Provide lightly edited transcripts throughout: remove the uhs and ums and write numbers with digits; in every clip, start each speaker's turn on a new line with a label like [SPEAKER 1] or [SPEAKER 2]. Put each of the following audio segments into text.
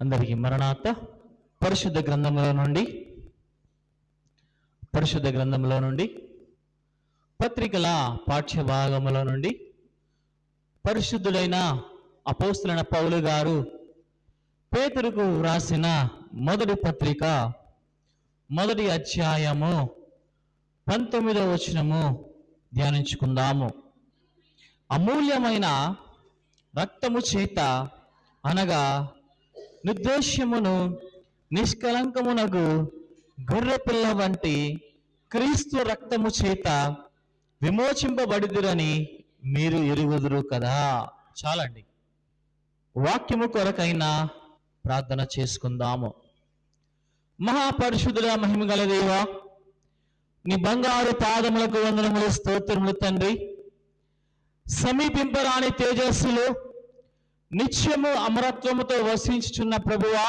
[SPEAKER 1] అందరికీ మరణాత. పరిశుద్ధ గ్రంథంలో నుండి పత్రికల పాఠ్యభాగములో నుండి పరిశుద్ధుడైన అపోస్తలుడైన పౌలు గారు పేతురుకు వ్రాసిన మొదటి పత్రిక 1వ అధ్యాయము 19వ వచనము ధ్యానించుకుందాము. అమూల్యమైన రక్తము చేత అనగా నిర్దోషమును నిష్కలంకమునగు గొర్రెపిల్ల వంటి క్రీస్తు రక్తము చేత విమోచింపబడిదురని మీరు ఎరుగుదురు కదా. చాలండి. వాక్యము కొరకైనా ప్రార్థన చేసుకుందాము. మహాపరిశుద్ధుడ, మహిమగల దేవా, నీ బంగారు పాదములకు వందనములు, స్తోత్రములు తండ్రి. సమీపింపరాని తేజస్సులు నిత్యము అమరత్వముతో వసించుచున్న ప్రభువా,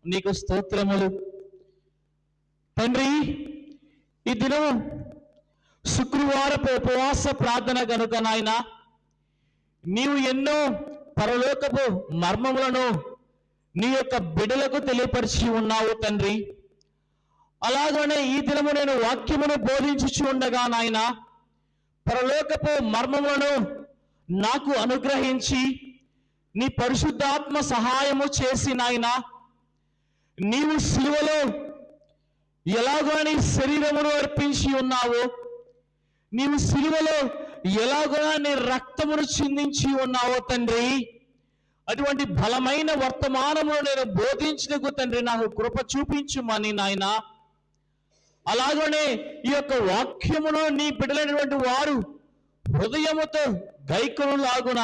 [SPEAKER 1] నీకు స్తోత్రములు తండ్రి. ఈ దినము శుక్రవారపు ఉపవాస ప్రార్థన కనుక నాయన, నీవు ఎన్నో పరలోకపు మర్మములను నీ యొక్క బిడ్డలకు తెలియపరిచి ఉన్నావు తండ్రి. అలాగనే ఈ దినము నేను వాక్యమును బోధించుచు ఉండగా నాయన, పరలోకపు మర్మములను నాకు అనుగ్రహించి నీ పరిశుద్ధాత్మ సహాయము చేసి నాయన, నీవు సిలువలో ఎలాగో నీ శరీరమును అర్పించి ఉన్నావు, నీవు సిలువలో ఎలాగో నీ రక్తమును చిందించి ఉన్నావు తండ్రి. అటువంటి బలమైన వర్తమానమును నేను బోధించినకు తండ్రి నాకు కృప చూపించుమని నాయన. అలాగనే ఈ యొక్క వాక్యమును నీ బిడ్డలైనటువంటి వారు హృదయముతో గైకొనులాగున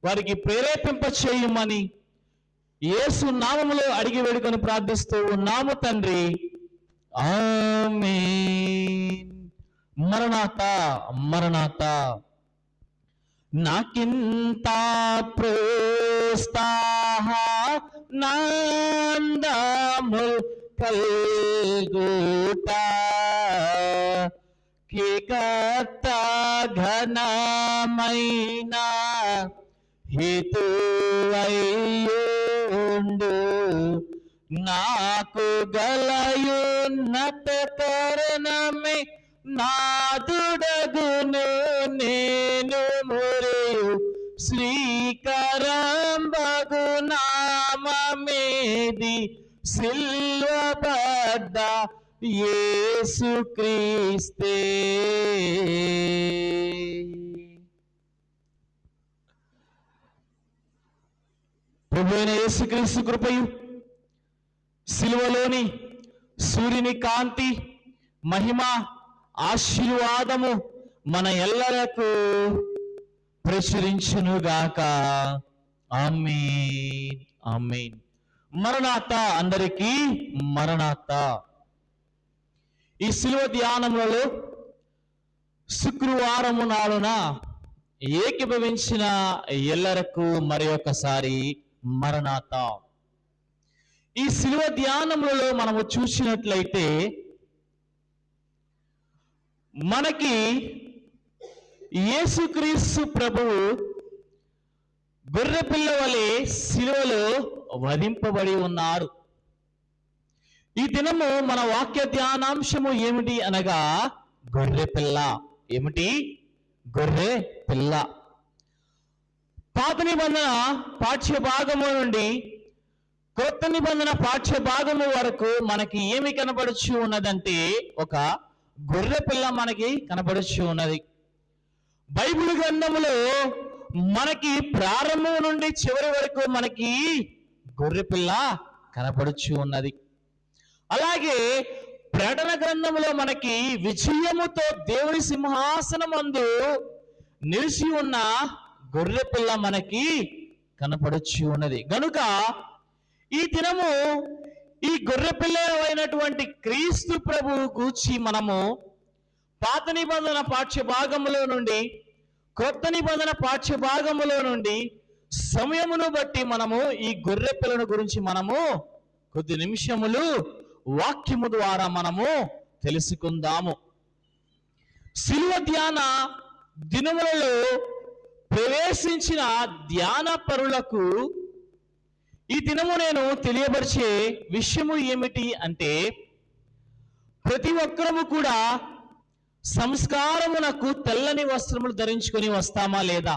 [SPEAKER 1] వారికి ప్రేరేపింప చేయమని యేసు నామములో అడిగి వేడుకొని ప్రార్థిస్తూ ఉన్నాము తండ్రి. ఆమేన్. మరణాత మరణాత. నాకింత ప్రోత్సాహ నందముల్ కల్గుట కీకత ఘనమైన హేతువయ్యుండు నాకు గలయున్నత కరణమే నాదుడగును నేను మురియు శ్రీకరంబగు నామమేది సిల్వబడ్డ యేసుక్రీస్తే. ప్రభువైన యేసుక్రీస్తు కృపయు సిలువలోని సూర్యుని కాంతి మహిమ ఆశీర్వాదము మన ఎల్లరకు ప్రచురించునుగాక. ఆమేన్ ఆమేన్. మరణాత. అందరికీ మరణాత. ఈ సిలువ ధ్యానములలో శుక్రవారము నాడున ఏకీభవించిన ఎల్లరకు మరి ఒకసారి మరణాత. ఈ సిలువ ధ్యానములలో మనము చూసినట్లయితే మనకి యేసుక్రీస్తు ప్రభువు గొర్రెపిల్ల వలె సిలువలో వధింపబడి ఉన్నారు. ఈ దినము మన వాక్య ధ్యానాంశము ఏమిటి అనగా గొర్రెపిల్ల. ఏమిటి? గొర్రె పిల్ల. పాత నిబంధన పాఠ్యభాగము నుండి కొత్త నిబంధన పాఠ్యభాగము వరకు మనకి ఏమి కనబడుచు ఉన్నదంటే ఒక గొర్రె పిల్ల మనకి కనబడుచు ఉన్నది. బైబిల్ గ్రంథములో మనకి ప్రారంభం నుండి చివరి వరకు మనకి గొర్రె పిల్ల కనబడుచు ఉన్నది. అలాగే ప్రకటన గ్రంథంలో మనకి విజయముతో దేవుని సింహాసనమందు నిలిచి ఉన్న గొర్రె పిల్ల మనకి కనపడుచు ఉన్నది. గనుక ఈ దినము ఈ గొర్రె పిల్ల అయినటువంటి క్రీస్తు ప్రభువు గూర్చి మనము పాత నిబంధన పాఠ్యభాగములో నుండి కొత్త నిబంధన పాఠ్యభాగములో నుండి సమయమును బట్టి మనము ఈ గొర్రె పిల్లను గురించి మనము కొద్ది నిమిషములు వాక్యము ద్వారా మనము తెలుసుకుందాము. శిలువ ధ్యాన దినములలో ప్రవేశించిన ధ్యాన పరులకు ఈ దినము నేను తెలియపరిచే విషయము ఏమిటి అంటే, ప్రతి ఒక్కరము కూడా సంస్కారమునకు తెల్లని వస్త్రములు ధరించుకొని వస్తామా లేదా?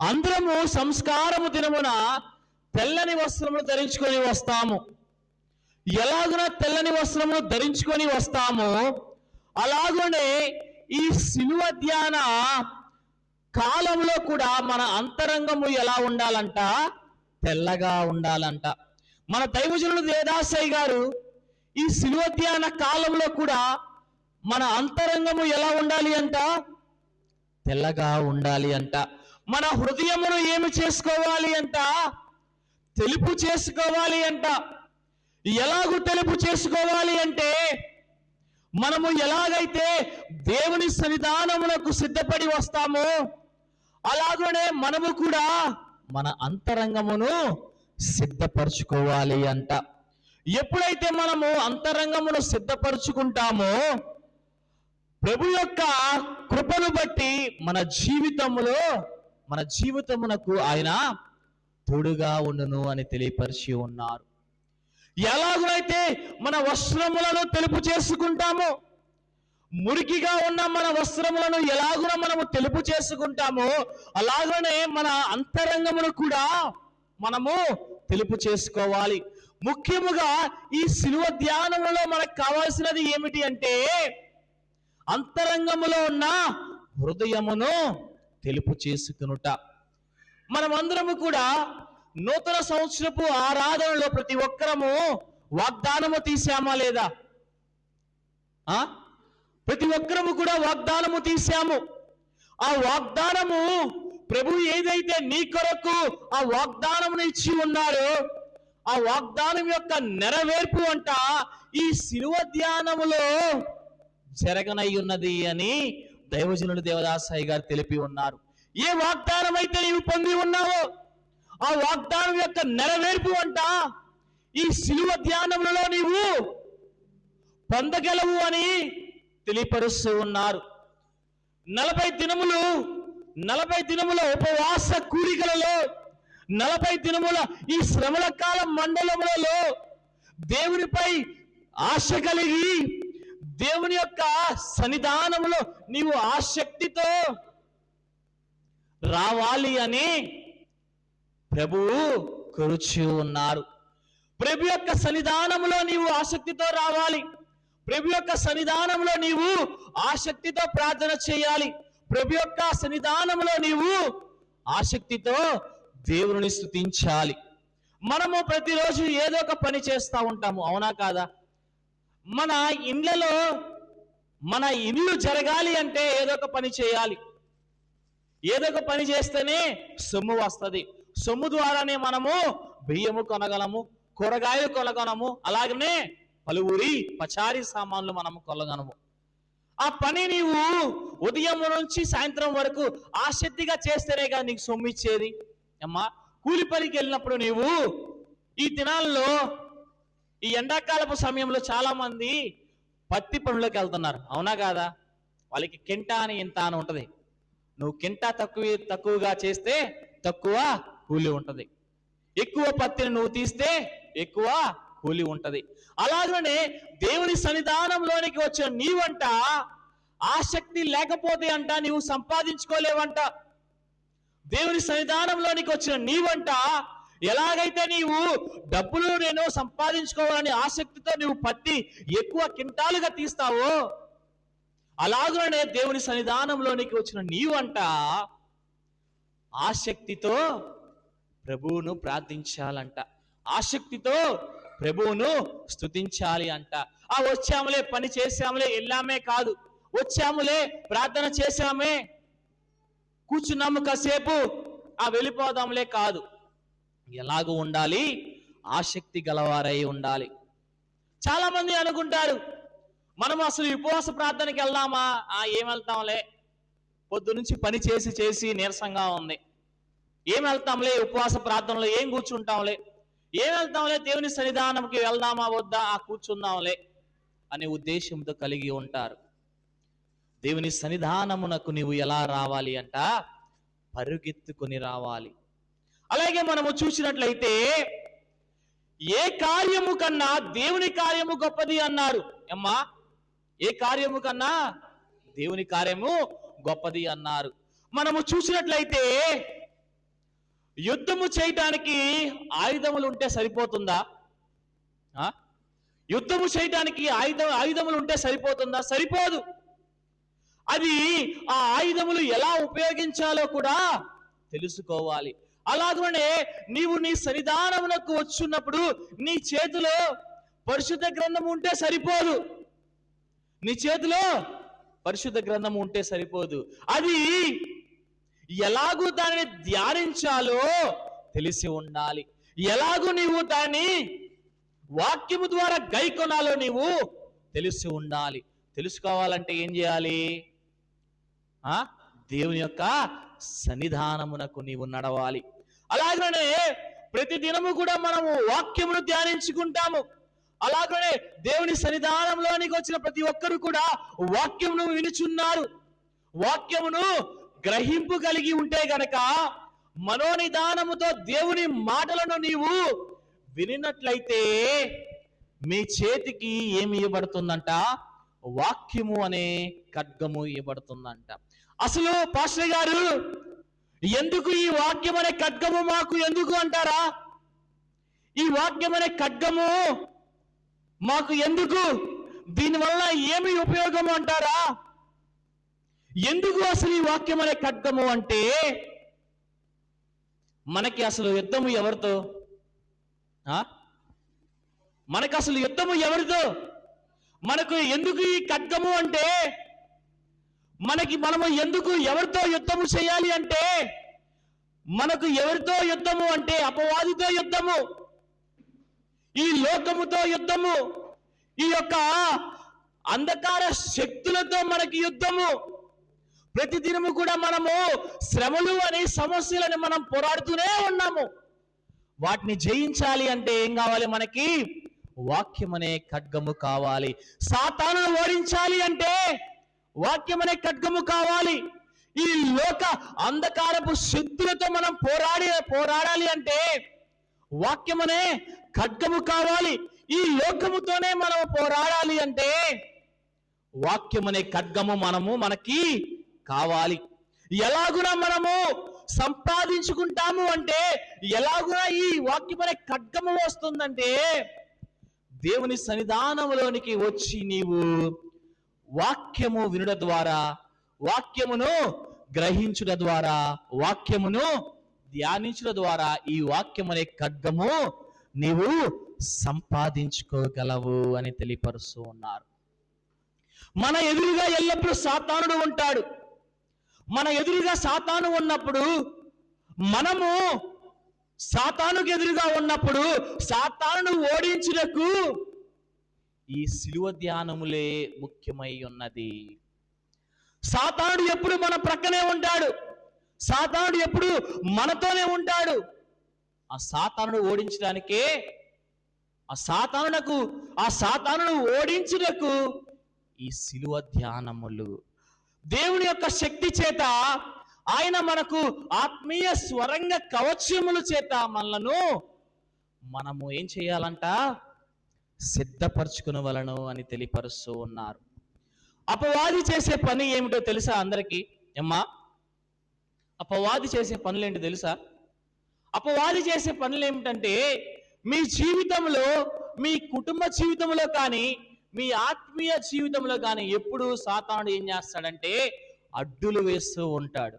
[SPEAKER 1] అందరము సంస్కారము దినమున తెల్లని వస్త్రములు ధరించుకొని వస్తాము. ఎలాగున తెల్లని వస్త్రములు ధరించుకొని వస్తామో అలాగనే ఈ శిలువ ధ్యాన కాలంలో కూడా మన అంతరంగము ఎలా ఉండాలంట? తెల్లగా ఉండాలంట. మన దైవజనుడు దేవదాసయ్య గారు ఈ శిలువ ధ్యాన కాలంలో కూడా మన అంతరంగము ఎలా ఉండాలి అంట? తెల్లగా ఉండాలి అంట. మన హృదయమును ఏమి చేసుకోవాలి అంట? తెలుపు చేసుకోవాలి అంట. ఎలాగూ తెలుపు చేసుకోవాలి అంటే, మనము ఎలాగైతే దేవుని సన్నిధానమునకు సిద్ధపడి వస్తామో అలాగనే మనము కూడా మన అంతరంగమును సిద్ధపరచుకోవాలి అంట. ఎప్పుడైతే మనము అంతరంగమును సిద్ధపరచుకుంటామో ప్రభు యొక్క కృపను బట్టి మన జీవితమునకు ఆయన తోడుగా ఉండును అని తెలియపరిచి ఉన్నారు. ఎలాగైతే మన వస్త్రములను తెలుపు చేసుకుంటామో, మురికిగా ఉన్న మన వస్త్రములను ఎలాగున మనము తెలుపు చేసుకుంటామో అలాగనే మన అంతరంగమును కూడా మనము తెలుపు చేసుకోవాలి. ముఖ్యముగా ఈ శిలువ ధ్యానములో మనకు కావాల్సినది ఏమిటి అంటే, అంతరంగములో ఉన్న హృదయమును తెలుపు చేసుకునుట. మనమందరము కూడా నూతన సంవత్సరపు ఆరాధనలో ప్రతి ఒక్కరము వాగ్దానము తీసామా లేదా? ప్రతి ఒక్కరము కూడా వాగ్దానము తీసాము. ఆ వాగ్దానము ప్రభు ఏదైతే నీ కొరకు ఆ వాగ్దానమును ఇచ్చి ఉన్నారో ఆ వాగ్దానం యొక్క నెరవేర్పు అంట ఈ శిలువ ధ్యానములో జరగనై ఉన్నది అని దైవజనుడు దేవదాసయ్య గారు తెలిపి ఉన్నారు. ఏ వాగ్దానం అయితే నీవు పొంది ఉన్నావో ఆ వాగ్దానం యొక్క నెరవేర్పు అంట ఈ శిలువ ధ్యానములలో నీవు పొందగలవు అని తెలియపరుస్తూ ఉన్నారు. 40 దినముల ఉపవాస కూడికలలో 40 దినముల ఈ శ్రమల కాలం మండలములలో దేవునిపై ఆశ కలిగి దేవుని యొక్క సన్నిధానములో నీవు ఆసక్తితో రావాలి అని ప్రభువు కోరుచూ ఉన్నారు. ప్రభు యొక్క సన్నిధానములో నీవు ఆసక్తితో రావాలి. ప్రభు యొక్క సన్నిధానంలో నీవు ఆసక్తితో ప్రార్థన చేయాలి. ప్రభు యొక్క సన్నిధానంలో నీవు ఆసక్తితో దేవుని స్తుతించాలి. మనము ప్రతిరోజు ఏదో ఒక పని చేస్తూ ఉంటాము, అవునా కాదా? మన ఇండ్లలో మన ఇల్లు జరగాలి అంటే ఏదో ఒక పని చేయాలి. ఏదో ఒక పని చేస్తేనే సొమ్ము వస్తుంది. సొమ్ము ద్వారానే మనము బియ్యము కొనగలము, కూరగాయలు కొనగలము, అలాగనే పలువురి పచారీ సామాన్లు మనము కొనగలము. ఆ పని నీవు ఉదయం నుంచి సాయంత్రం వరకు ఆసక్తిగా చేస్తేనేగా నీకు సొమ్ము ఇచ్చేది. అమ్మా, కూలి పనికి వెళ్ళినప్పుడు నీవు ఈ దినాల్లో ఈ ఎండాకాలపు సమయంలో చాలా మంది పత్తి పనులకు వెళ్తున్నారు, అవునా కాదా? వాళ్ళకి కింటా అని ఇంత అని ఉంటది. నువ్వు కింటా తక్కువగా చేస్తే తక్కువ కూలి ఉంటది, ఎక్కువ పత్తిని నువ్వు తీస్తే ఎక్కువ కూలి ఉంటది. అలాగనే దేవుని సన్నిధానంలోనికి వచ్చిన నీవంట ఆసక్తి లేకపోతే అంట నీవు సంపాదించుకోలేవంట. దేవుని సన్నిధానంలోనికి వచ్చిన నీవంట ఎలాగైతే నీవు డబ్బులు నేను సంపాదించుకోవాలని ఆసక్తితో నువ్వు పత్తి ఎక్కువ కింటాలుగా తీస్తావో అలాగనే దేవుని సన్నిధానంలోనికి వచ్చిన నీవంట ఆసక్తితో ప్రభువును ప్రార్థించాలంట, ఆసక్తితో ప్రభువును స్తుతించాలి అంట. వచ్చాములే, పని చేశాములే, వెళ్ళామే కాదు. వచ్చాములే, ప్రార్థన చేశామే, కూర్చున్నాము కాసేపు, వెళ్ళిపోదాంలే కాదు. ఎలాగూ ఉండాలి? ఆసక్తి గలవారై ఉండాలి. చాలా మంది అనుకుంటారు, మనం అసలు ఉపవాస ప్రార్థనకి వెళ్దామా? ఏం వెళ్తాంలే, పొద్దు నుంచి పని చేసి నీరసంగా ఉంది, ఏం వెళ్తాంలే, ఉపవాస ప్రార్థనలో ఏం కూర్చుంటాంలే, ఏం వెళ్తాంలే, దేవుని సన్నిధానంకి వెళ్దామా వద్దా, కూర్చుందాంలే అనే ఉద్దేశంతో కలిగి ఉంటారు. దేవుని సన్నిధానమునకు నీవు ఎలా రావాలి అంట? పరుగెత్తుకొని రావాలి. అలాగే మనము చూసినట్లయితే ఏ కార్యము కన్నా దేవుని కార్యము గొప్పది అన్నారు. అమ్మా, ఏ కార్యము కన్నా దేవుని కార్యము గొప్పది అన్నారు. మనము చూసినట్లయితే యుద్ధము చేయటానికి ఆయుధములు ఉంటే సరిపోతుందా? యుద్ధము చేయటానికి ఆయుధములు ఉంటే సరిపోతుందా? సరిపోదు. అది ఆ ఆయుధములు ఎలా ఉపయోగించాలో కూడా తెలుసుకోవాలి. అలాగనే నీవు నీ సన్నిధానమునకు వచ్చున్నప్పుడు నీ చేతిలో పరిశుద్ధ గ్రంథము ఉంటే సరిపోదు. నీ చేతిలో పరిశుద్ధ గ్రంథము ఉంటే సరిపోదు. అది ఎలాగూ దానిని ధ్యానించాలో తెలిసి ఉండాలి. ఎలాగూ నీవు దాన్ని వాక్యము ద్వారా గైకొనాలో నీవు తెలిసి ఉండాలి. తెలుసుకోవాలంటే ఏం చేయాలి? దేవుని యొక్క సన్నిధానమునకు నీవు నడవాలి. అలాగనే ప్రతి దినము కూడా మనము వాక్యమును ధ్యానించుకుంటాము. అలాగనే దేవుని సన్నిధానంలోనికి వచ్చిన ప్రతి ఒక్కరు కూడా వాక్యమును వినుచున్నారు. వాక్యమును గ్రహింపు కలిగి ఉంటే గనక మనోనిదానముతో దేవుని మాటలను నీవు వినినట్లయితే మీ చేతికి ఏమి ఇవ్వబడుతుందంట? వాక్యము అనే ఖడ్గము ఇవ్వబడుతుందంట. అసలు పాస్టర్ గారు, ఎందుకు ఈ వాక్యం అనే ఖడ్గము మాకు ఎందుకు అంటారా? ఈ వాక్యం అనే ఖడ్గము మాకు ఎందుకు? దీనివల్ల ఏమి ఉపయోగము అంటారా? ఎందుకు అసలు ఈ వాక్యం అనే ఖడ్గము అంటే, మనకి అసలు యుద్ధము ఎవరితో? మనకు అసలు యుద్ధము ఎవరితో? మనకు ఎందుకు ఈ ఖడ్గము అంటే, మనము ఎందుకు ఎవరితో యుద్ధము చేయాలి అంటే, మనకు ఎవరితో యుద్ధము అంటే అపవాదితో యుద్ధము, ఈ లోకముతో యుద్ధము, ఈ యొక్క అంధకార శక్తులతో మనకి యుద్ధము. ప్రతిదినము కూడా మనము శ్రమలు అనే సమస్యలని మనం పోరాడుతూనే ఉన్నాము. వాటిని జయించాలి అంటే ఏం కావాలి? మనకి వాక్యం అనే ఖడ్గము కావాలి. సాతానును ఓడించాలి అంటే వాక్యం అనే ఖడ్గము కావాలి. ఈ లోక అంధకారపు శక్తులతో మనం పోరాడాలి అంటే వాక్యం అనే ఖడ్గము కావాలి. ఈ లోకముతోనే మనం పోరాడాలి అంటే వాక్యం అనే ఖడ్గము మనకి కావాలి. ఎలాగున మనము సంపాదించుకుంటాము అంటే, ఎలాగున ఈ వాక్యం అనే ఖడ్గము వస్తుందంటే, దేవుని సన్నిధానములోనికి వచ్చి నీవు వాక్యము వినుట ద్వారా, వాక్యమును గ్రహించుట ద్వారా, వాక్యమును ధ్యానించుట ద్వారా ఈ వాక్యం అనే ఖడ్గము నీవు సంపాదించుకోగలవు అని తెలియపరుస్తూ ఉన్నారు. మన ఎదురుగా ఎల్లప్పుడూ సాతానుడు ఉంటాడు. మన ఎదురుగా సాతాను ఉన్నప్పుడు, మనము సాతానుకు ఎదురుగా ఉన్నప్పుడు సాతానును ఓడించుటకు ఈ శిలువ ధ్యానములే ముఖ్యమై ఉన్నది. సాతానుడు ఎప్పుడు మన ప్రక్కనే ఉంటాడు. సాతానుడు ఎప్పుడు మనతోనే ఉంటాడు. ఆ సాతానుడు ఓడించడానికే, ఆ సాతానును ఓడించుటకు ఈ శిలువ ధ్యానములు. దేవుని యొక్క శక్తి చేత ఆయన మనకు ఆత్మీయ స్వరంగ కవచముల చేత మనము ఏం చేయాలంట? సిద్ధపరచుకునవలను అని తెలియపరుస్తూ ఉన్నారు. అపవాది చేసే పని ఏమిటో తెలుసా అందరికీ? అమ్మా, అపవాది చేసే పనులు ఏంటో తెలుసా? అపవాది చేసే పనులు ఏమిటంటే, మీ జీవితంలో, మీ కుటుంబ జీవితంలో కానీ, మీ ఆత్మీయ జీవితంలో కానీ ఎప్పుడు సాతానుడు ఏం చేస్తాడంటే అడ్డులు వేస్తూ ఉంటాడు.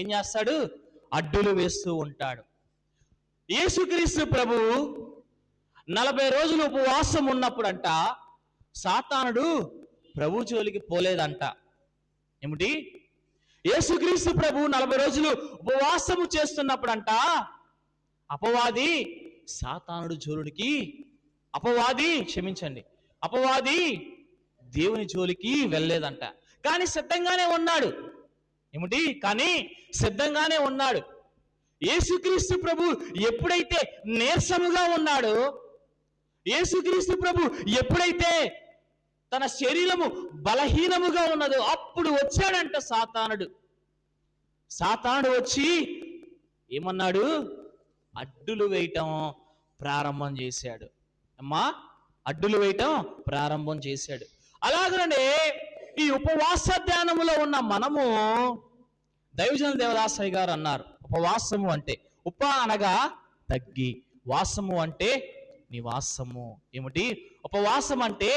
[SPEAKER 1] ఏం చేస్తాడు? అడ్డులు వేస్తూ ఉంటాడు. యేసుక్రీస్తు ప్రభువు 40 రోజులు ఉపవాసం ఉన్నప్పుడంట సాతానుడు ప్రభు జోలికి పోలేదంట. ఏమిటి? యేసుక్రీస్తు ప్రభు 40 రోజులు ఉపవాసము చేస్తున్నప్పుడంట అపవాది సాతానుడు జోలుడికి, అపవాది దేవుని జోలికి వెళ్ళలేదంట. కానీ సిద్ధంగానే ఉన్నాడు. ఏమిటి? కానీ సిద్ధంగానే ఉన్నాడు. యేసుక్రీస్తు ప్రభు ఎప్పుడైతే నీరసముగా ఉన్నాడో, యేసుక్రీస్తు ప్రభు ఎప్పుడైతే తన శరీరము బలహీనముగా ఉన్నదో అప్పుడు వచ్చాడంట సాతానుడు. సాతానుడు వచ్చి ఏమన్నాడు? అడ్డులు వేయటం ప్రారంభం చేశాడు. అమ్మా, అడ్డులు వేయటం ప్రారంభం చేశాడు. అలాగనే ఈ ఉపవాస ధ్యానములో ఉన్న మనము, దైవజన దేవదాసయ్య గారు అన్నారు, ఉపవాసము అంటే, ఉప అనగా తగ్గి, వాసము అంటే నివాసము. ఏమిటి? ఉపవాసం అంటే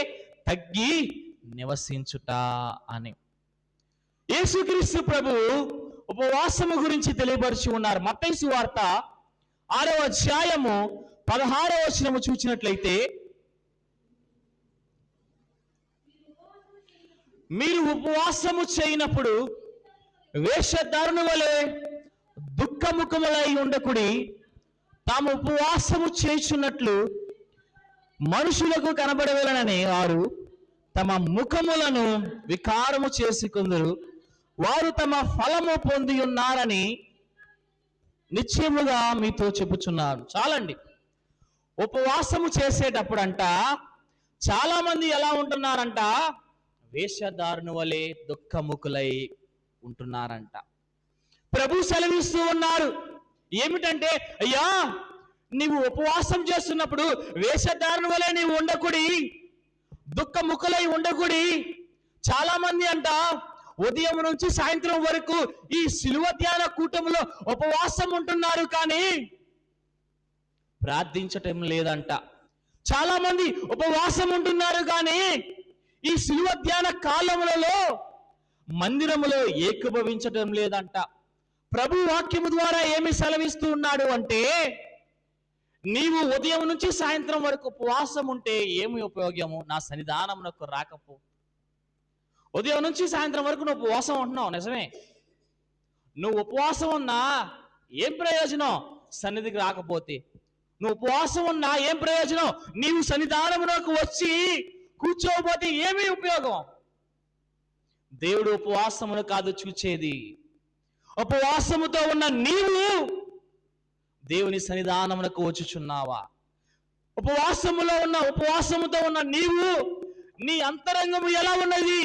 [SPEAKER 1] తగ్గి నివసించుట అని. యేసుక్రీస్తు ప్రభు ఉపవాసము గురించి తెలియపరిచి ఉన్నారు. మత్తయి సువార్త 6వ అధ్యాయము 16వ వచనము చూసినట్లయితే, మీరు ఉపవాసము చేయనప్పుడు వేషధారుల వలె దుఃఖముఖములై ఉండకుడి, తాము ఉపవాసము చేయుచున్నట్లు మనుషులకు కనబడవలెనని వారు తమ ముఖములను వికారము చేసుకొందురు, వారు తమ ఫలము పొంది ఉన్నారని నిశ్చయముగా మీతో చెప్పుచున్నారు. చాలండి. ఉపవాసము చేసేటప్పుడంట చాలా మంది ఎలా ఉంటున్నారంట? వేషధారుని వలె దుఃఖముఖులై ఉంటున్నారంట. ప్రభు సెలవిస్తూ ఉన్నారు ఏమిటంటే, అయ్యా, నీవు ఉపవాసం చేస్తున్నప్పుడు వేషధారుని వలె నీవు ఉండకుడి, దుఃఖముఖులై ఉండకుడి. చాలా మంది అంట ఉదయం నుంచి సాయంత్రం వరకు ఈ శిలువ ధ్యాన కూటములో ఉపవాసం ఉంటున్నారు, కానీ ప్రార్థించటం లేదంట. చాలా మంది ఉపవాసం ఉంటున్నారు, కానీ ఈ శిలువ ధ్యాన కాలములలో మందిరములో ఏకీభవించటం లేదంట. ప్రభు వాక్యము ద్వారా ఏమి సెలవిస్తూ ఉన్నాడు అంటే, నీవు ఉదయం నుంచి సాయంత్రం వరకు ఉపవాసం ఉంటే ఏమి ఉపయోగము? నా సన్నిధానమునకు రాకపో. ఉదయం నుంచి సాయంత్రం వరకు నువ్వు ఉపవాసం ఉంటున్నావు, నిజమే. నువ్వు ఉపవాసం ఉన్నా ఏం ప్రయోజనం? సన్నిధికి రాకపోతే. నువ్వు ఉపవాసం ఉన్నా ఏం ప్రయోజనం? నీవు సన్నిధానమునకు వచ్చి కూర్చోకపోతే ఏమీ ఉపయోగం? దేవుడు ఉపవాసమును కాదు చూచేది, ఉపవాసముతో ఉన్న నీవు దేవుని సన్నిధానమునకు వచ్చుచున్నావా? ఉపవాసముతో ఉన్న నీవు, నీ అంతరంగము ఎలా ఉన్నది?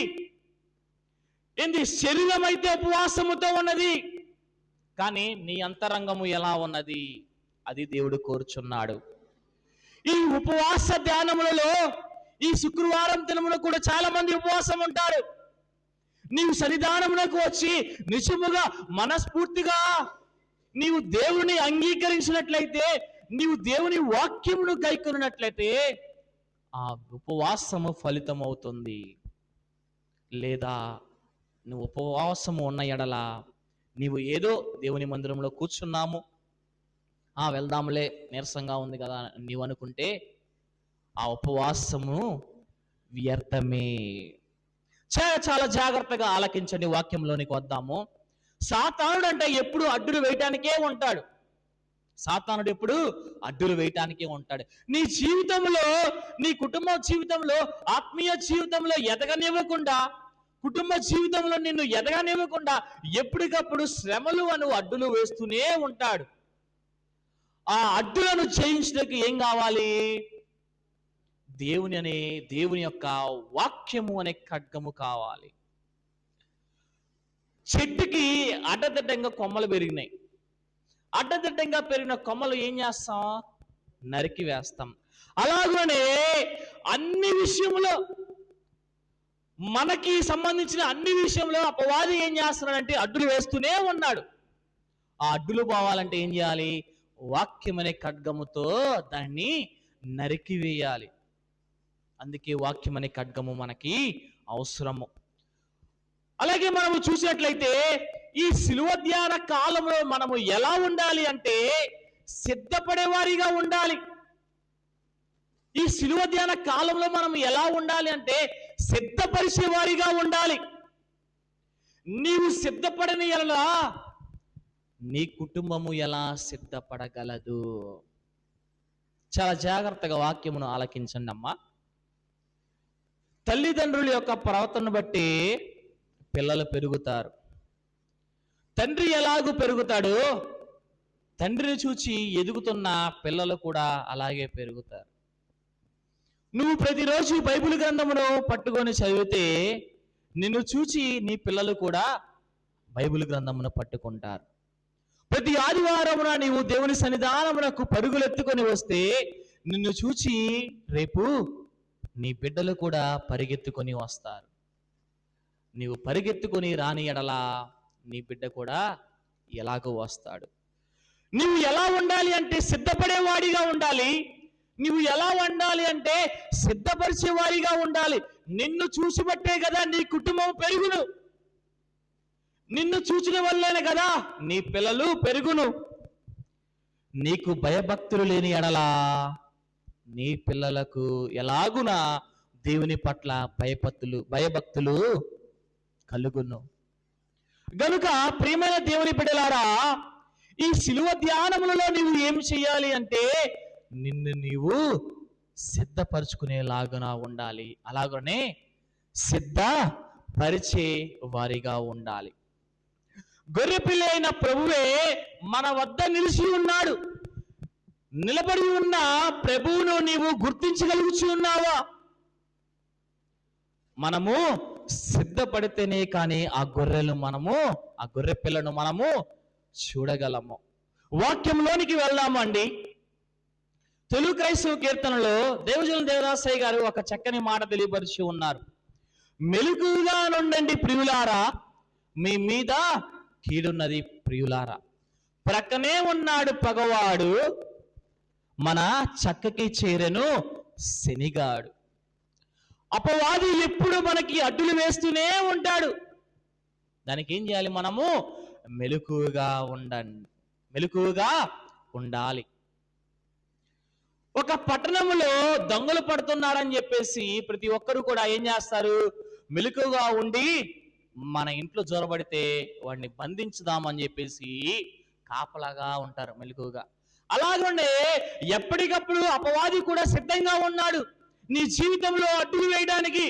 [SPEAKER 1] ఏంది? శరీరం అయితే ఉపవాసముతో ఉన్నది, కానీ నీ అంతరంగము ఎలా ఉన్నది? అది దేవుడు కోరుచున్నాడు. ఈ ఉపవాస ధ్యానములలో ఈ శుక్రవారం దినమున కూడా చాలా మంది ఉపవాసం ఉంటారు. నీవు సన్నిధానమునకు వచ్చి నిజముగా మనస్ఫూర్తిగా నీవు దేవుని అంగీకరించినట్లయితే, నీవు దేవుని వాక్యమును గైకొన్నట్లయితే ఆ ఉపవాసము ఫలితం అవుతుంది. లేదా నువ్వు ఉపవాసము ఉన్న ఎడల నీవు ఏదో దేవుని మందిరంలో కూర్చున్నాము, వెళ్దాములే, నీరసంగా ఉంది కదా నీవు అనుకుంటే ఆ ఉపవాసము వ్యర్థమే. చాలా జాగ్రత్తగా ఆలకించండి. వాక్యంలోనికి వద్దాము. సాతానుడు అంటే ఎప్పుడు అడ్డులు వేయటానికే ఉంటాడు. సాతానుడు ఎప్పుడు అడ్డులు వేయటానికే ఉంటాడు. నీ జీవితంలో, నీ కుటుంబ జీవితంలో, ఆత్మీయ జీవితంలో ఎదగనివ్వకుండా, కుటుంబ జీవితంలో నిన్ను ఎదగనివ్వకుండా ఎప్పటికప్పుడు శ్రమలు అను అడ్డులు వేస్తూనే ఉంటాడు. ఆ అడ్డులను జయించడానికి ఏం కావాలి? దేవుని యొక్క వాక్యము అనే ఖడ్గము కావాలి. చెట్టుకి అడ్డదిడ్డంగా కొమ్మలు పెరిగినాయి. అడ్డదిడ్డంగా పెరిగిన కొమ్మలు ఏం చేస్తాం? నరికి వేస్తాం. అలాగనే అన్ని విషయంలో, మనకి సంబంధించిన అన్ని విషయంలో అపవాది ఏం చేస్తున్నాడంటే అడ్డులు వేస్తూనే ఉన్నాడు. ఆ అడ్డులు పోవాలంటే ఏం చేయాలి? వాక్యం అనే ఖడ్గముతో దాన్ని నరికి వేయాలి. అందుకే వాక్యం అనే ఖడ్గము మనకి అవసరము. అలాగే మనము చూసినట్లయితే ఈ శిలువ ధ్యాన కాలంలో మనము ఎలా ఉండాలి అంటే సిద్ధపడేవారిగా ఉండాలి. ఈ శిలువ ధ్యాన కాలంలో మనం ఎలా ఉండాలి అంటే సిద్ధపరిచేవారిగా ఉండాలి. నీవు సిద్ధపడని ఎలా నీ కుటుంబము ఎలా సిద్ధపడగలదు? చాలా జాగ్రత్తగా వాక్యమును ఆలకించండి అమ్మా. తల్లిదండ్రుల యొక్క ప్రవర్తనను బట్టి పిల్లలు పెరుగుతారు. తండ్రి ఎలాగూ పెరుగుతాడు, తండ్రిని చూచి ఎదుగుతున్న పిల్లలు కూడా అలాగే పెరుగుతారు. నువ్వు ప్రతిరోజు బైబిల్ గ్రంథమును పట్టుకొని చదివితే నిన్ను చూచి నీ పిల్లలు కూడా బైబిల్ గ్రంథమును పట్టుకుంటారు. ప్రతి ఆదివారమున నీవు దేవుని సన్నిధానమునకు పరుగులెత్తుకొని వస్తే నిన్ను చూచి రేపు నీ బిడ్డలు కూడా పరిగెత్తుకొని వస్తారు. నీవు పరిగెత్తుకొని రాని ఎడలా నీ బిడ్డ కూడా ఎలాగో వస్తాడు. నీవు ఎలా ఉండాలి అంటే సిద్ధపడేవాడిగా ఉండాలి. నీవు ఎలా ఉండాలి అంటే సిద్ధపరిచేవాడిగా ఉండాలి. నిన్ను చూసిబట్టే కదా నీ కుటుంబం పెరుగును. నిన్ను చూచిన వల్లేనే కదా నీ పిల్లలు పెరుగును. నీకు భయభక్తులు లేని ఎడలా నీ పిల్లలకు ఎలాగున దేవుని పట్ల భయభక్తులు కలుగును. గనుక ప్రియమైన దేవుని బిడ్డలారా, ఈ శిలువ ధ్యానములలో నీవు ఏం చేయాలి అంటే నిన్ను నీవు సిద్ధపరచుకునేలాగున ఉండాలి. అలాగనే సిద్ధపరిచే వారిగా ఉండాలి. గొర్రెపిల్ల అయిన ప్రభువే మన వద్ద నిలిచి ఉన్నాడు. నిలబడి ఉన్న ప్రభువును నీవు గుర్తించగలుగుచు ఉన్నావా? మనము సిద్ధపడితేనే కానీ ఆ గొర్రె పిల్లను మనము చూడగలము. వాక్యంలోనికి వెళ్దామండి. తెలుగు క్రైస్తవ కీర్తనలో దేవజనుల దేవదాసయ్య గారు ఒక చక్కని మాట తెలియపరిచి ఉన్నారు. మెలకువగా నుండండి ప్రియులారా, మీ మీద కీడున్నది ప్రియులారా. ప్రక్కనే ఉన్నాడు పగవాడు, మన చక్కకి చేరెను శనిగాడు. అపవాది ఎప్పుడు మనకి అడ్డులు వేస్తూనే ఉంటాడు. దానికి ఏం చేయాలి? మనము మెలకువగా ఉండాలి. ఒక పట్టణంలో దొంగలు పడుతున్నారని చెప్పేసి ప్రతి ఒక్కరు కూడా ఏం చేస్తారు? మెలకువగా ఉండి మన ఇంట్లో జొరబడితే వాడిని బంధించుదామని చెప్పేసి కాపలాగా ఉంటారు మెలకువగా. అలాగే ఎప్పటికప్పుడు అపవాది కూడా సిద్ధంగా ఉన్నాడు నీ జీవితంలో అడ్డులు వేయడానికి,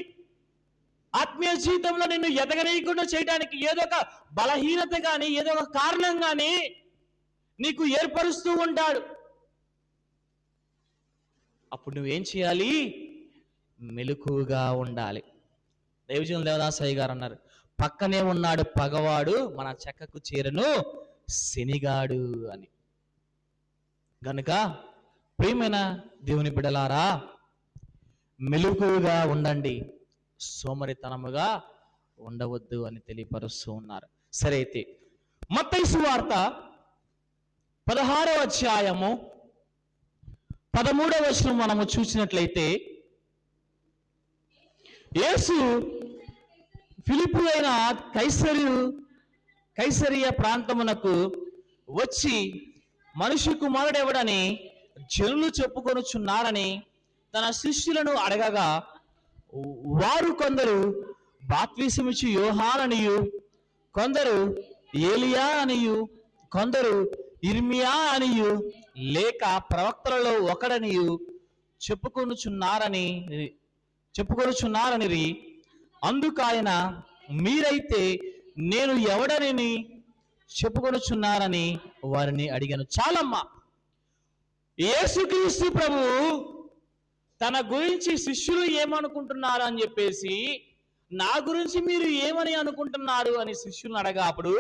[SPEAKER 1] ఆత్మీయ జీవితంలో నిన్ను ఎదగనీయకుండా చేయడానికి ఏదో ఒక బలహీనత కానీ ఏదో ఒక కారణం కానీ నీకు ఏర్పరుస్తూ ఉంటాడు. అప్పుడు నువ్వేం చేయాలి? మెలకువగా ఉండాలి. దైవజనుల దేవదాసయ్య గారు అన్నారు, పక్కనే ఉన్నాడు పగవాడు, మన చెక్కకు చేరను శనిగాడు అని. గనుక ప్రియమైన దేవుని బిడ్డలారా, మెలకువగా ఉండండి, సోమరితనముగా ఉండవద్దు అని తెలియపరుస్తూ ఉన్నారు. సరే, అయితే మత్తయి సువార్త 16వ అధ్యాయము 13వ వచనం మనము చూసినట్లయితే, యేసు ఫిలిప్పు అయిన కైసరియా ప్రాంతమునకు వచ్చి మనిషి కుమారుడెవడని జనులు చెప్పుకొనుచున్నారని తన శిష్యులను అడగగా, వారు కొందరు బాప్తిసమిచ్చు యోహాననియు, కొందరు ఏలియా అనియు, కొందరు ఇర్మియా అనియు, లేక ప్రవక్తలలో ఒకడనియు చెప్పుకొనుచున్నారని అందుకాయన, మీరైతే నేను ఎవడని చెప్పుకొనుచున్నారని వారిని అడిగాను. చాలమ్మా, యేసుక్రీస్తు ప్రభు తన గురించి శిష్యులు ఏమనుకుంటున్నారు అని చెప్పేసి, నా గురించి మీరు ఏమని అనుకుంటున్నారు అని శిష్యులను అడగా, అప్పుడు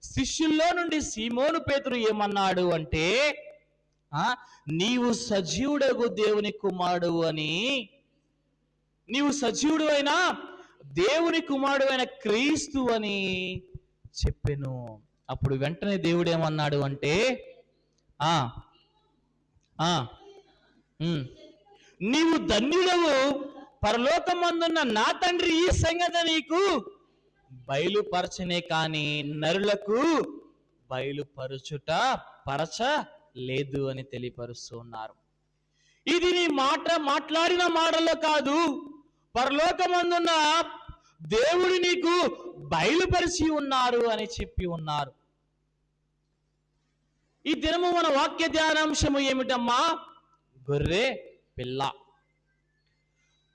[SPEAKER 1] శిష్యుల్లో నుండి సీమోను పేతురు ఏమన్నాడు అంటే, నీవు సజీవుడగు దేవుని కుమారుడు అని, నీవు సజీవుడు అయిన దేవుని కుమారుడు అయిన క్రీస్తు అని చెప్పెను. అప్పుడు వెంటనే దేవుడు ఏమన్నాడు అంటే, నీవు ధన్యుడవు, పరలోకమందున్న నా తండ్రి ఈ సంగతి నీకు బయలుపరచనే కాని నరులకు పరచలేదు అని తెలియపరుస్తూ ఉన్నారు. ఇది నీ మాట్లాడిన మాటల్లో కాదు, పరలోకమందున్న దేవుడు నీకు బయలుపరిచి ఉన్నారు అని చెప్పి ఉన్నారు. ఈ దినము మన వాక్య ధ్యానాంశము ఏమిటమ్మా? గొర్రె పిల్ల.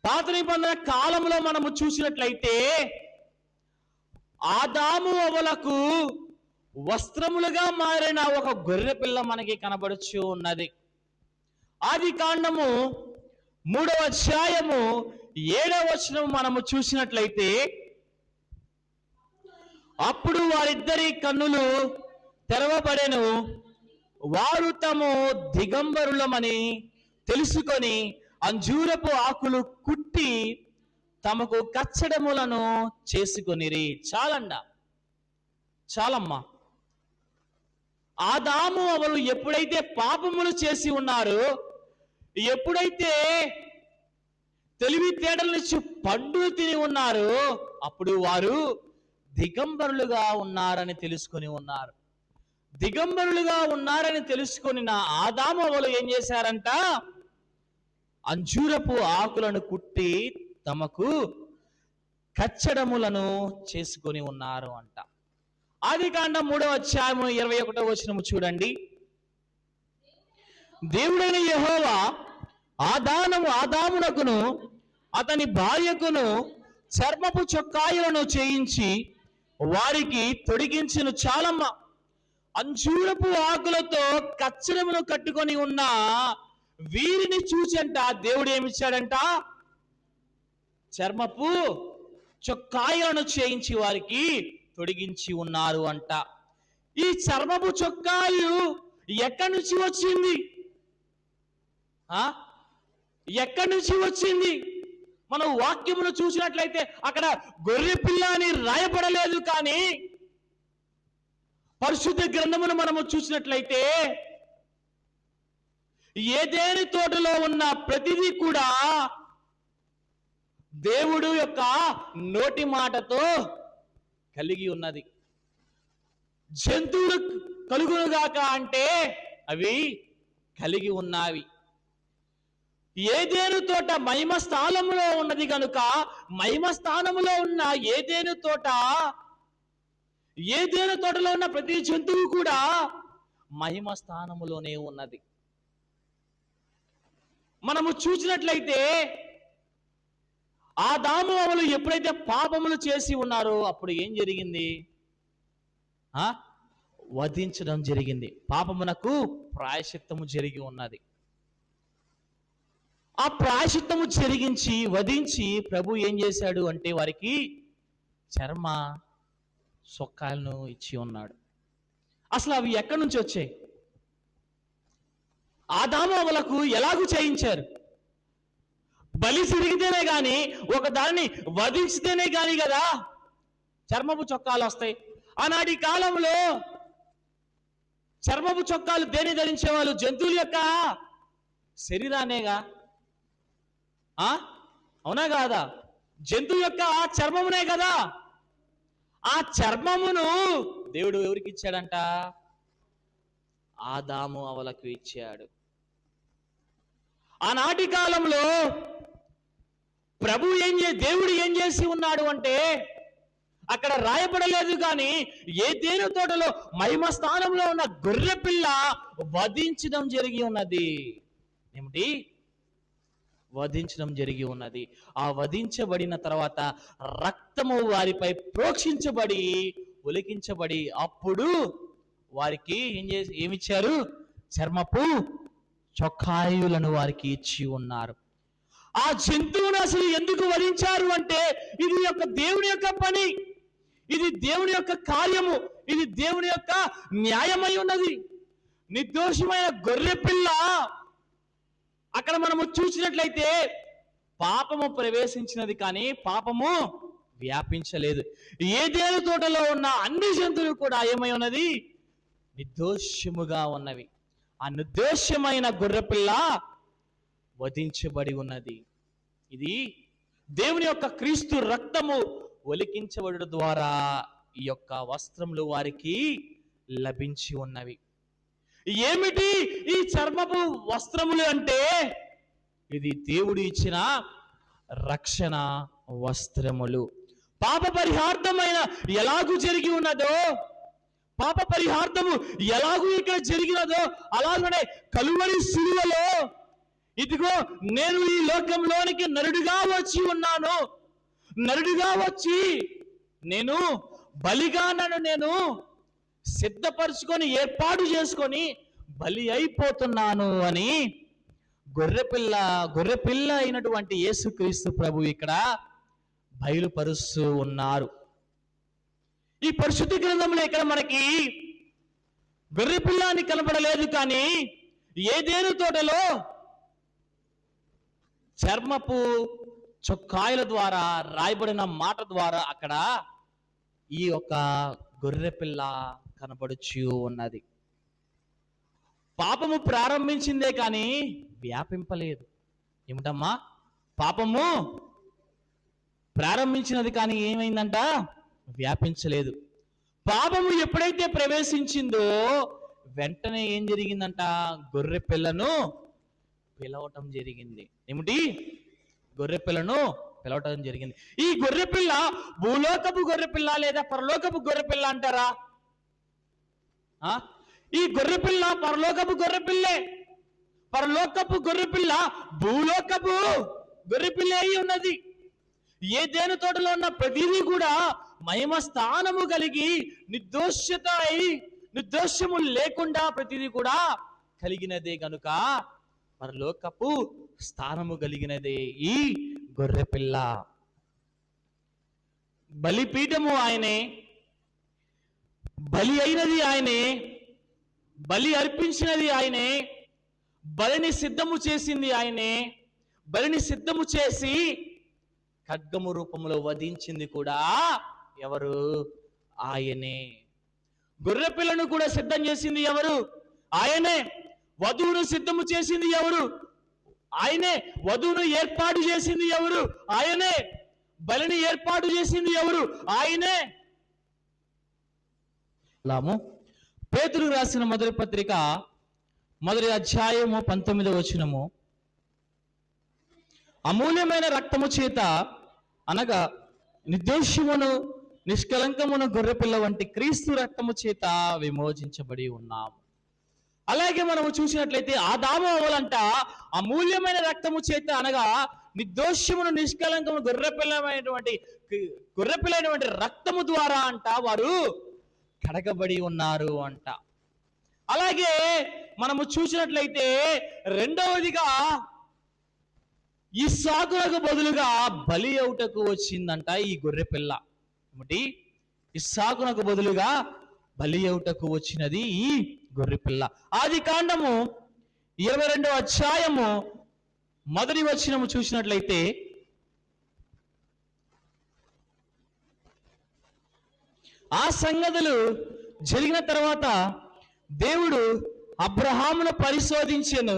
[SPEAKER 1] పాత నిబంధన కాలంలో మనము చూసినట్లయితే ఆదాము అవ్వలకు వస్త్రములుగా మారిన ఒక గొర్రె పిల్ల మనకి కనబడుచు ఉన్నది. ఆది కాండము 3వ అధ్యాయము 7వ వచనం మనము చూసినట్లయితే, అప్పుడు వారిద్దరి కన్నులు తెరవబడెను. వారు తాము దిగంబరులమని తెలుసుకొని అంజూరపు ఆకులు కుట్టి తమకు కచ్చడములను చేసుకొనిరి. చాలమ్మా. ఆదాము అవలు ఎప్పుడైతే పాపములు చేసి ఉన్నారో, ఎప్పుడైతే తెలివితేటల నుంచి పండు తిని ఉన్నారో, అప్పుడు వారు దిగంబరులుగా ఉన్నారని తెలుసుకొని ఉన్నారు. దిగంబరులుగా ఉన్నారని తెలుసుకొని నా ఆదాము అవలు ఏం చేశారంట? అంజూరపు ఆకులను కుట్టి తమకు కచ్చడములను చేసుకొని ఉన్నారు అంట. ఆదికాండం 3వ అధ్యాయము 21వ వచనము చూడండి. దేవుడైన యెహోవా ఆదామునకును అతని భార్యకును చర్మపు చొక్కాయలను చేయించి వారికి తొడిగించును. చాలమ్మ. అంజూరపు ఆకులతో కచ్చడమును కట్టుకొని ఉన్న వీరిని చూసంట దేవుడు ఏమిచ్చాడంట? చర్మపు చొక్కాయలను చేయించి వారికి తొడిగించి ఉన్నారు అంట. ఈ చర్మపు చొక్కాయలు ఎక్కడి నుంచి వచ్చింది? ఎక్కడి నుంచి వచ్చింది? మనం వాక్యమును చూసినట్లయితే అక్కడ గొర్రె పిల్ల అని రాయబడలేదు, కానీ పరిశుద్ధ గ్రంథమును మనము చూసినట్లయితే ఏదేని తోటలో ఉన్న ప్రతిదీ కూడా దేవుడు యొక్క నోటి మాటతో కలిగి ఉన్నది. జంతువులు కలుగునుగాక అంటే అవి కలిగి ఉన్నవి. ఏదేను తోట మహిమ స్థానంలో ఉన్నది కనుక మహిమ స్థానంలో ఉన్న ఏదేను తోటలో ఉన్న ప్రతి జంతువు కూడా మహిమ స్థానములోనే ఉన్నది. మనము చూసినట్లయితే ఆదాము అవలు ఎప్పుడైతే పాపములు చేసి ఉన్నారో అప్పుడు ఏం జరిగింది? వధించడం జరిగింది. పాపమునకు ప్రాయశ్చిత్తము జరిగి ఉన్నది. ఆ ప్రాయశ్చిత్తము వధించి ప్రభు ఏం చేశాడు అంటే వారికి చర్మ సొక్కాలను ఇచ్చి ఉన్నాడు. అసలు అవి ఎక్కడి నుంచి వచ్చాయి? ఆదాము అవలకు ఎలాగూ చేయించారు? బలి సిరిగితేనే గాని, ఒక దానిని వధించితేనే గాని కదా చర్మపు చొక్కాలు వస్తాయి. ఆనాటి కాలంలో చర్మపు చొక్కాలు దేని ధరించేవాళ్ళు? జంతువుల యొక్క శరీరాన్నేగా. అవునా కాదా? జంతువు యొక్క ఆ చర్మమునే కదా. ఆ చర్మమును దేవుడు ఎవరికి ఇచ్చాడంట? ఆదాము అవలకు ఇచ్చాడు. ఆనాటి కాలంలో దేవుడు ఏం చేసి ఉన్నాడు అంటే అక్కడ రాయబడలేదు, కానీ ఏదేను తోటలో మహిమ స్థానంలో ఉన్న గొర్రె పిల్ల వధించడం జరిగి ఉన్నది. ఏమిటి? వధించడం జరిగి ఉన్నది. ఆ వధించబడిన తర్వాత రక్తము వారిపై ప్రోక్షించబడి ఒలికించబడి అప్పుడు వారికి ఏమిచ్చారు? చర్మపు చొక్కాయులను వారికి ఇచ్చి ఉన్నారు. ఆ జంతువును అసలు ఎందుకు వధించారు అంటే ఇది దేవుని యొక్క పని, ఇది దేవుని యొక్క కార్యము, ఇది దేవుని యొక్క న్యాయమై ఉన్నది. నిర్దోషమైన గొర్రె పిల్ల అక్కడ మనము చూసినట్లయితే పాపము ప్రవేశించినది, కానీ పాపము వ్యాపించలేదు. ఏదేను తోటలో ఉన్న అన్ని జంతువులు కూడా ఏమై ఉన్నది? నిర్దోషముగా ఉన్నవి. ఆ నిర్దోషమైన గొర్రెపిల్ల వధించబడి ఉన్నది. ఇది దేవుని యొక్క క్రీస్తు రక్తము ఒలికించబడడం ద్వారా ఈ యొక్క వస్త్రములు వారికి లభించి ఉన్నవి. ఏమిటి ఈ చర్మపు వస్త్రములు అంటే? ఇది దేవుడు ఇచ్చిన రక్షణ వస్త్రములు. పాప పరిహార్థమైన ఎలాగూ జరిగి ఉన్నదో, పాప పరిహార్థము ఎలాగూ ఇక్కడ జరిగినదో, అలాగనే కలువరి సిలువలో ఇదిగో నేను ఈ లోకంలోనికి నరుడిగా వచ్చి ఉన్నాను, నరుడిగా వచ్చి నేను బలిగా నేను సిద్ధపరచుకొని ఏర్పాటు చేసుకొని బలి అయిపోతున్నాను అని గొర్రెపిల్ల అయినటువంటి యేసుక్రీస్తు ప్రభు ఇక్కడ బయలుపరుస్తూ ఉన్నారు. ఈ పరిశుద్ధ గ్రంథంలో ఇక్కడ మనకి గొర్రె పిల్ల అని కనబడలేదు, కానీ ఏదేను తోటలో చర్మపు చొక్కాయల ద్వారా రాయబడిన మాట ద్వారా అక్కడ ఈ యొక్క గొర్రె పిల్ల కనబడుచు ఉన్నది. పాపము ప్రారంభించిందే కానీ వ్యాపింపలేదు. ఏమిటమ్మా? పాపము ప్రారంభించినది కానీ ఏమైందంట? వ్యాపించలేదు. పాపము ఎప్పుడైతే ప్రవేశించిందో వెంటనే ఏం జరిగిందంట? గొర్రె పిల్లను పిలవటం జరిగింది. ఏమిటి? గొర్రె పిల్లను పిలవటం జరిగింది. ఈ గొర్రె పిల్ల భూలోకపు గొర్రె పిల్ల లేదా పరలోకపు గొర్రె పిల్ల అంటారా? ఈ గొర్రె పిల్ల పరలోకపు గొర్రె పిల్లే. పరలోకపు గొర్రె పిల్ల భూలోకపు గొర్రె పిల్ల అయి ఉన్నది. ఏదేను తోటలో ఉన్న ప్రతిదీ కూడా మహిమ స్థానము కలిగి నిర్దోషము లేకుండా ప్రతిదీ కూడా కలిగినదే గనుక పరలోకపు స్థానము కలిగినదే ఈ గొర్రె పిల్ల. బలిపీఠము ఆయనే, బలి అయినది ఆయనే, బలి అర్పించినది ఆయనే, బలిని సిద్ధము చేసింది ఆయనే, బలిని సిద్ధము చేసి ఖడ్గము రూపంలో వధించింది కూడా ఎవరు? ఆయనే. గొర్రె పిల్లను కూడా సిద్ధం చేసింది ఎవరు? ఆయనే. వధువును సిద్ధము చేసింది ఎవరు? ఆయనే. వధువును ఏర్పాటు చేసింది ఎవరు? ఆయనే. బలిని ఏర్పాటు చేసింది ఎవరు? ఆయనే. పేతురు రాసిన మొదటి పత్రిక 1వ అధ్యాయము 19వ వచనము, అమూల్యమైన రక్తము చేత అనగా నిర్దోషమును నిష్కలంకమును గొర్రెపిల్ల వంటి క్రీస్తు రక్తము చేత విమోచించబడి ఉన్నాము. అలాగే మనము చూసినట్లయితే ఆదాము అవ్వలంట అమూల్యమైన రక్తము చేత అనగా నిర్దోషమును నిష్కలంకమును గొర్రెపిల్లైనటువంటి రక్తము ద్వారా అంట వారు కడగబడి ఉన్నారు అంట. అలాగే మనము చూసినట్లయితే రెండవదిగా ఇస్సాకునకు బదులుగా బలి అవుటకు వచ్చిందంట ఈ గొర్రె పిల్ల. ఏమిటి? ఇస్సాకునకు బదులుగా బలి అవుటకు వచ్చినది ఈ గొర్రె పిల్ల. ఆదికాండము 22వ అధ్యాయము 1వ వచనము చూసినట్లయితే, ఆ సంగతులు జరిగిన తర్వాత దేవుడు అబ్రహామును పరిశోధించెను.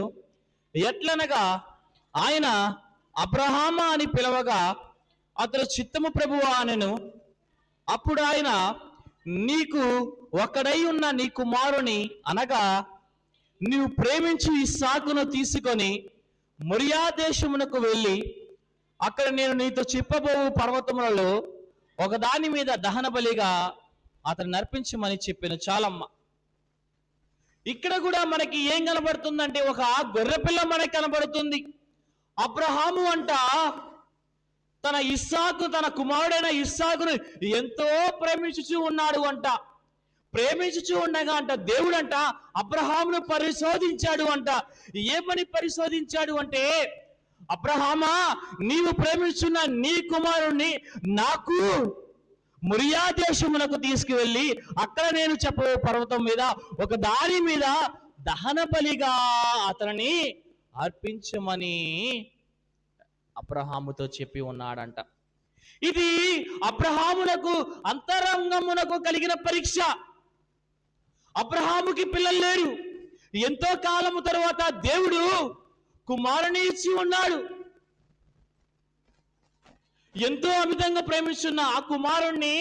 [SPEAKER 1] ఎట్లనగా ఆయన అబ్రహామా అని పిలవగా అతడు చిత్తము ప్రభువా అనెను. అప్పుడు ఆయన, నీకు ఒకడై ఉన్న నీ కుమారుని అనగా నీవు ప్రేమించు ఇస్సాకును తీసుకొని మొరియా దేశమునకు వెళ్ళి అక్కడ నేను నీతో చెప్పబోవు పర్వతములలో ఒకదాని మీద దహన బలిగా అతను నర్పించమని చెప్పాను. చాలమ్మ. ఇక్కడ కూడా మనకి ఏం కనబడుతుందంటే ఒక గొర్రెపిల్ల మనకి కనబడుతుంది. అబ్రహాము అంట తన కుమారుడైన ఇస్సాకును ఎంతో ప్రేమించుచూ ఉన్నాడు అంట. ప్రేమించుచూ ఉండగా అంట దేవుడు అంట అబ్రహామును పరిశోధించాడు అంట. ఏమని పరిశోధించాడు అంటే, అబ్రహామా, నీవు ప్రేమించున్న నీ కుమారుణ్ణి నాకు మొరియా దేశమునకు తీసుకువెళ్ళి అక్కడ నేను చెప్పబోయే పర్వతం మీద ఒక దాని మీద దహన బలిగా అతనిని అర్పించమని అబ్రహాముతో చెప్పి ఉన్నాడంట. ఇది అబ్రహామునకు అంతరంగమునకు కలిగిన పరీక్ష. అబ్రహాముకి పిల్లలు లేరు. ఎంతో కాలము తరువాత దేవుడు కుమారుని ఇచ్చి ఉన్నాడు. ఎంతో అమితంగా ప్రేమిస్తున్న ఆ కుమారుణ్ణి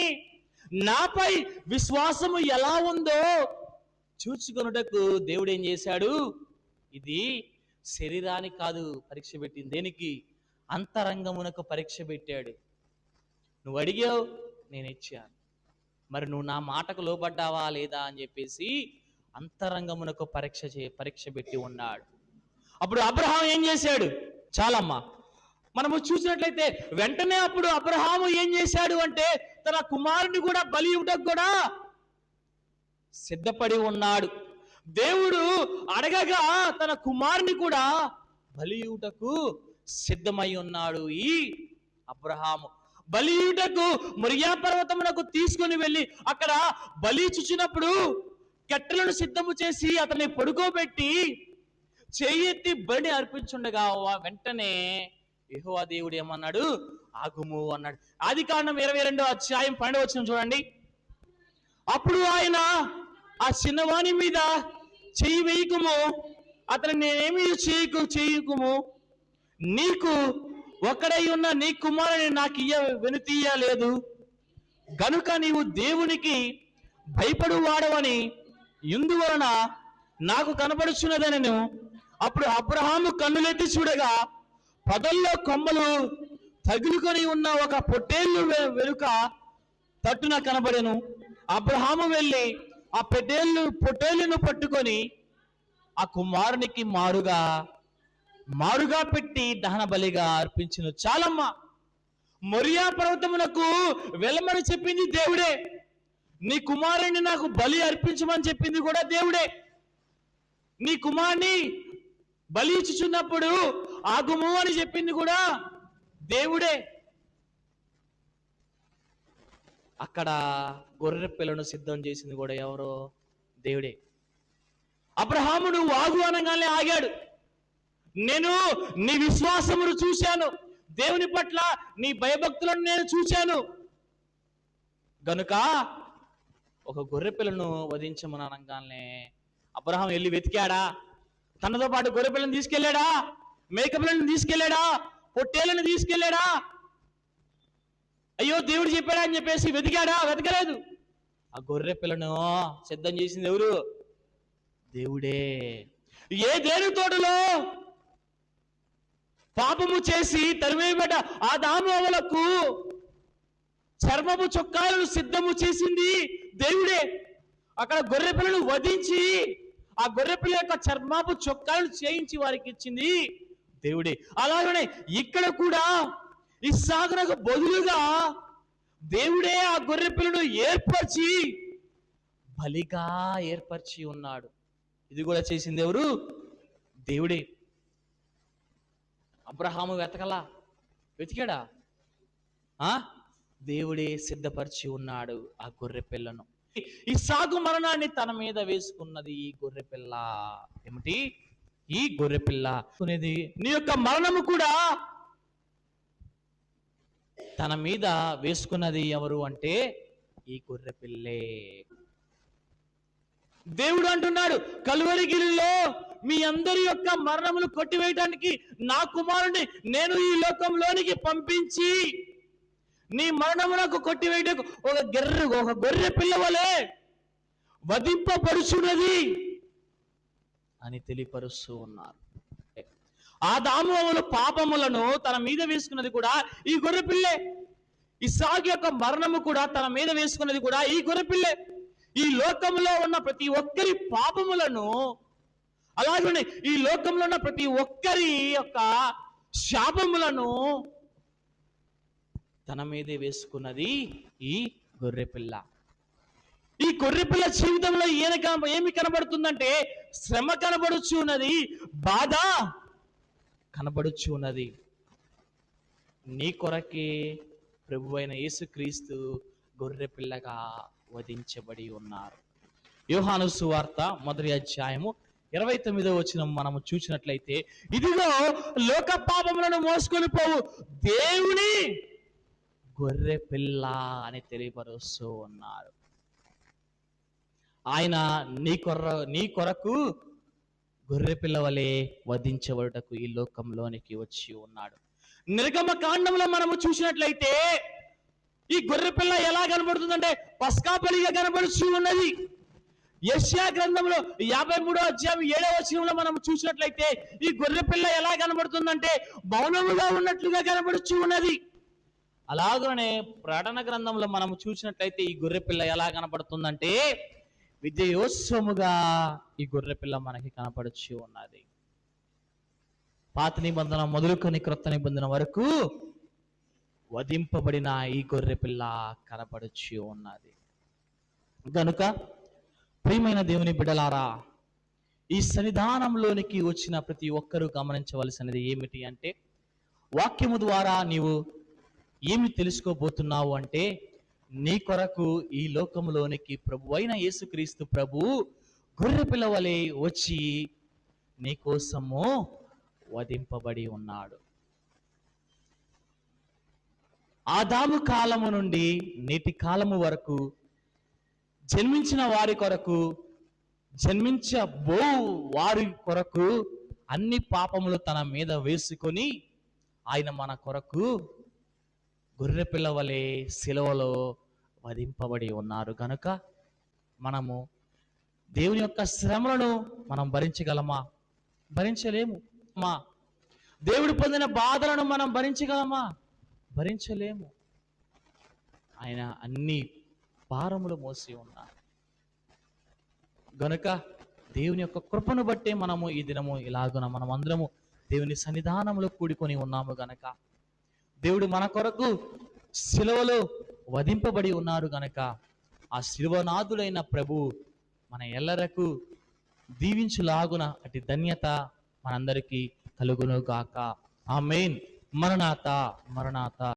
[SPEAKER 1] నాపై విశ్వాసము ఎలా ఉందో చూచుకొనుటకు దేవుడు ఏం చేశాడు? ఇది శరీరానికి కాదు పరీక్ష పెట్టింది. దేనికి? అంతరంగమునకు పరీక్ష పెట్టాడు. నువ్వు అడిగావు, నేను ఇచ్చాను. మరి నువ్వు నా మాటకు లోబడ్డావా లేదా అని చెప్పేసి అంతరంగమునకు పరీక్ష పెట్టి ఉన్నాడు. అప్పుడు అబ్రహాం ఏం చేశాడు? చాలమ్మా. మనము చూసినట్లయితే వెంటనే అప్పుడు అబ్రహాము ఏం చేశాడు అంటే తన కుమారుని కూడా బలి ఇవ్వడానికి కూడా సిద్ధపడి ఉన్నాడు. దేవుడు అడగగా తన కుమారుని కూడా బలి ఇవ్వటకు సిద్ధమై ఉన్నాడు ఈ అబ్రహాము. బలి ఇవ్వటకు మొరియా పర్వతమునకు తీసుకొని వెళ్ళి అక్కడ బలి ఇచ్చుచున్నప్పుడు కట్టెలను సిద్ధము చేసి అతన్ని పడుకోబెట్టి చెయ్యెత్తి బలి అర్పించుండగా వెంటనే యెహోవా దేవుడు ఏమన్నాడు? ఆగుము అన్నాడు. ఆదికాండం 22వ అధ్యాయం 12వ వచనం చూడండి. అప్పుడు ఆయన ఆ చిన్నవాని మీద చెయ్యి వేయకుము, అతను నేనేమి చేయకుము, నీకు ఒక్కడై ఉన్న నీ కుమారుని నాకు వెనుతీయలేదు గనుక నీవు దేవునికి భయపడు వాడవని ఇందువలన నాకు కనబడుచున్నదనను. అప్పుడు అబ్రహాము కన్నులెత్తి చూడగా పొదల్లో కొమ్మలు తగులుకొని ఉన్న ఒక పొట్టేళ్ళు వెనుక తట్టున కనబడెను. అబ్రహాము వెళ్ళి ఆ పొట్టేళ్లను పట్టుకొని ఆ కుమారునికి మారుగా పెట్టి దహన బలిగా అర్పించును. చాలమ్మా, మొరియా పర్వతమునకు వెళ్ళమని చెప్పింది దేవుడే, నీ కుమారుని నాకు బలి అర్పించమని చెప్పింది కూడా దేవుడే. నీ కుమారుని బలి ఇచ్చుచున్నప్పుడు ఆగుము అని చెప్పింది కూడా దేవుడే. అక్కడ గొర్రె పిల్లను సిద్ధం చేసింది కూడా ఎవరో? దేవుడే. అబ్రహాము నువ్వు ఆగు అనగానే ఆగాడు. నేను నీ విశ్వాసమును చూశాను, దేవుని పట్ల నీ భయభక్తులను నేను చూశాను గనుక ఒక గొర్రె పిల్లను వధించమని అనగానే అబ్రహాం వెళ్ళి వెతికాడా? తనతో పాటు గొర్రె పిల్లను తీసుకెళ్ళాడా? మేక పిల్లను తీసుకెళ్ళాడా? పొట్టేళ్ళని తీసుకెళ్ళాడా? అయ్యో దేవుడు చెప్పాడా అని చెప్పేసి వెతికాడా? వెతకలేదు. ఆ గొర్రె పిల్లను సిద్ధం చేసింది ఎవరు? దేవుడే. ఏ దేని తోటలో పాపము చేసి తరిమేయబడ్డ ఆదాము అవ్వలకు చర్మపు చొక్కాలను సిద్ధము చేసింది దేవుడే. అక్కడ గొర్రె పిల్లను వధించి ఆ గొర్రె పిల్ల యొక్క చర్మపు చొక్కాలను చేయించి వారికి ఇచ్చింది దేవుడే. అలాగనే ఇక్కడ కూడా ఇస్సాకునకు బదులుగా దేవుడే ఆ గొర్రె పిల్లను బలిగా ఏర్పరిచి ఉన్నాడు. ఇది కూడా చేసింది ఎవరు? దేవుడే. అబ్రహాము వెతికాడా? దేవుడే సిద్ధపరిచి ఉన్నాడు ఆ గొర్రె పిల్లను. ఇస్సాకు మరణాన్ని తన మీద వేసుకున్నది ఈ గొర్రె పిల్ల. ఏమిటి? ఈ గొర్రె పిల్ల అనేది నీ యొక్క మరణము కూడా తన మీద వేసుకున్నది ఎవరు అంటే ఈ గొర్రె పిల్లే. దేవుడు అంటున్నాడు కల్వరిగిరిలో మీ అందరి యొక్క మరణములు కొట్టివేయటానికి నా కుమారుని నేను ఈ లోకంలోనికి పంపించి నీ మరణములకు కొట్టివేయటకు ఒక గొర్రె పిల్ల వలె వధింపబడుచున్నది అని తెలియపరుస్తూ ఉన్నారు. ఆదాము అవ్వల పాపములను తన మీద వేసుకున్నది కూడా ఈ గొర్రె పిల్లే. ఇస్సాకు యొక్క మరణము కూడా తన మీద వేసుకున్నది కూడా ఈ గొర్రె పిల్లే. ఈ లోకంలో ఉన్న ప్రతి ఒక్కరి పాపములను, అలాగే ఈ లోకంలో ఉన్న ప్రతి ఒక్కరి యొక్క శాపములను తన మీదే వేసుకున్నది ఈ గొర్రె పిల్ల. ఈ గొర్రె పిల్ల జీవితంలో ఏమి కనబడుతుందంటే శ్రమ కనబడుచు ఉన్నది, బాధ కనబడుచు ఉన్నది. నీ కొరకే ప్రభువైన యేసుక్రీస్తు గొర్రె పిల్లగా వధించబడి ఉన్నారు. యోహాను సువార్త 1వ అధ్యాయము 29వ వచనం మనము చూసినట్లయితే, ఇదిగో లోక పాపములను మోసుకొని పోవు దేవుని గొర్రె పిల్ల అని తెలియపరుస్తూ ఉన్నారు. ఆయన నీ కొరకు గొర్రె పిల్ల వలె వధించబడుటకు ఈ లోకంలోనికి వచ్చి ఉన్నాడు. నిర్గమ కాండంలో మనము చూసినట్లయితే ఈ గొర్రె పిల్ల ఎలా కనబడుతుందంటే పస్కా బలిగా కనబడుచు ఉన్నది. యెషయా గ్రంథంలో 53వ అధ్యాయం 7వ వచనంలో మనం చూసినట్లయితే ఈ గొర్రె పిల్ల ఎలా కనబడుతుందంటే మౌనముగా ఉన్నట్లుగా కనబడుచు ఉన్నది. అలాగనే ప్రకటన గ్రంథంలో మనం చూసినట్లయితే ఈ గొర్రె పిల్ల ఎలా కనబడుతుందంటే విజయోత్సవముగా ఈ గొర్రె పిల్ల మనకి కనపడుచు ఉన్నది. పాత నిబంధన మొదలుకొని క్రొత్త నిబంధన వరకు వధింపబడిన ఈ గొర్రె పిల్ల కనపడుచు ఉన్నది. కనుక ప్రియమైన దేవుని బిడ్డలారా, ఈ సన్నిధానంలోనికి వచ్చిన ప్రతి ఒక్కరూ గమనించవలసినది ఏమిటి అంటే, వాక్యము ద్వారా నీవు ఏమి తెలుసుకోబోతున్నావు అంటే, నీ కొరకు ఈ లోకంలోనికి ప్రభు అయిన యేసుక్రీస్తు ప్రభు గొర్రె పిల్ల వలె వచ్చి నీ కోసము వధింపబడి ఉన్నాడు. ఆదాము కాలము నుండి నేటి కాలము వరకు జన్మించిన వారి కొరకు, జన్మించబో వారి కొరకు అన్ని పాపములు తన మీద వేసుకొని ఆయన మన కొరకు గొర్రె పిల్ల వలె శిలువలో వధింపబడి ఉన్నారు గనుక మనము దేవుని యొక్క శ్రమలను మనం భరించగలమా? భరించలేము. దేవుడు పొందిన బాధలను మనం భరించగలమా? భరించలేము. ఆయన అన్ని భారములు మోసి ఉన్నారు గనుక దేవుని యొక్క కృపను బట్టే మనము ఈ దినము ఇలాగున మనం అందరము దేవుని సన్నిధానంలో కూడుకొని ఉన్నాము గనక, దేవుడు మన కొరకు శిలువలో వధింపబడి ఉన్నారు గనక ఆ శిలువనాథుడైన ప్రభు మన ఎల్లరకు దీవించులాగున అటు ధన్యత మనందరికీ కలుగును గాక. ఆమేన్. మరణాత మరణాత.